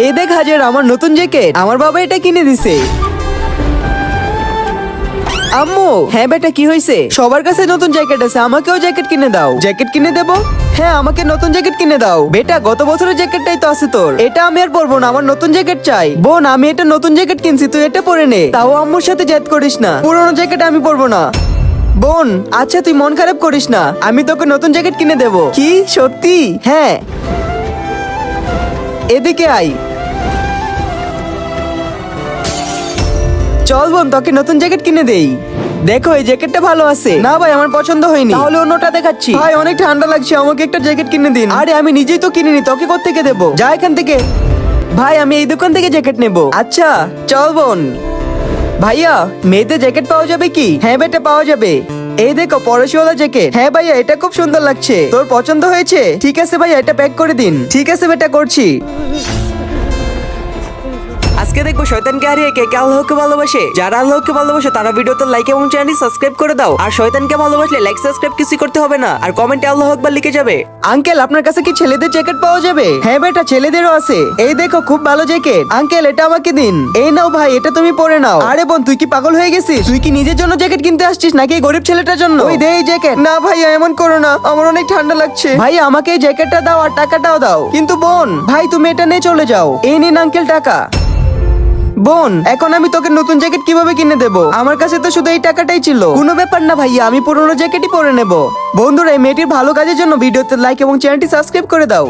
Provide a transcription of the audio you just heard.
এই দেখ হাজার আমার নতুন জ্যাকেট, আমার বাবা এটা কিনে দিছে। আম্মু, হ্যাঁ বেটা কি হয়েছে? সবার কাছে নতুন জ্যাকেট আছে, আমাকেও জ্যাকেট কিনে দাও। জ্যাকেট কিনে দেবো? হ্যাঁ আমাকে নতুন জ্যাকেট কিনে দাও। বেটা গত বছরের জ্যাকেটটাই তো আছে তোর, এটা আমি আর পরবো না, আমার নতুন জ্যাকেট চাই। বোন আমি এটা নতুন জ্যাকেট কিনছি, তুই এটা পরে নে। তাও আম্মুর সাথে জেদ করিস না, পুরোনো জ্যাকেট আমি পরবো না। বোন আচ্ছা তুই মন খারাপ করিস না, আমি তোকে নতুন জ্যাকেট কিনে দেবো। কি সত্যি? হ্যাঁ এদিকে আই। চল বোন তোকে নতুন জ্যাকেট কিনে দেই। দেখো এই জ্যাকেটটা ভালো আছে। না ভাই আমার পছন্দ হয়নি, তাহলে অন্যটা দেখাচ্ছি। ভাই অনেক ঠান্ডা লাগছে, আমাকে একটা জ্যাকেট কিনে দিন। আরে আমি নিজেই তো কিনিনি, তোকে কোত্থেকে দেবো? যা এখান থেকে। ভাই আমি এই দোকান থেকে জ্যাকেট নেব। আচ্ছা চল বোন। ভাইয়া মেয়েদের জ্যাকেট পাওয়া যাবে কি? হ্যাঁ বেটা পাওয়া যাবে। এই দেখো পরশওয়ালা জ্যাকেট। হ্যাঁ ভাইয়া এটা খুব সুন্দর লাগছে, তোর পছন্দ হয়েছে? ঠিক আছে ভাইয়া এটা প্যাক করে দিন। ঠিক আছে বেটা করছি। আজকে দেখবো শয়তানকে হারিয়ে কে কে আল্লাহকে ভালোবাসে। যারা আল্লাহকে ভালোবাসে তারা ভিডিওতে লাইক এবং চ্যানেলটি সাবস্ক্রাইব করে দাও। আর শয়তানকে ভালোবাসলে লাইক সাবস্ক্রাইব কিছু করতে হবে না, আর কমেন্টে আল্লাহু আকবার লিখে যাবে। আঙ্কেল আপনার কাছে কি ছেলেদের জ্যাকেট পাওয়া যাবে? হ্যাঁ বেটা ছেলেদেরও আছে। এই দেখো খুব ভালো জ্যাকেট। আঙ্কেল এটা আমাকে দিন। এই নাও ভাই এটা তুমি পরে নাও। আরে বোন তুই কি পাগল হয়ে গেছিস? তুই কি নিজের জন্য জ্যাকেট কিনতে আসছিস নাকি এই গরিব ছেলেটার জন্য? ওই দে এই জ্যাকেট। না ভাইয়া এমন করো না, আমার অনেক ঠান্ডা লাগছে। ভাই আমাকে এই জ্যাকেটটা দাও আর টাকাটাও দাও। কিন্তু বোন ভাই তুমি এটা নিয়ে চলে যাও। এই নিন আঙ্কেল টাকা। বোন এখন আমি তোকে নতুন জ্যাকেট কিভাবে কিনে দেবো? আমার কাছে তো শুধু এই টাকাটাই ছিল। কোনো ব্যাপার না ভাইয়া, আমি পুরোনো জ্যাকেটই পরে নেব। বন্ধুরা এই মেয়েটির ভালো কাজের জন্য ভিডিওতে লাইক এবং চ্যানেলটি সাবস্ক্রাইব করে দাও।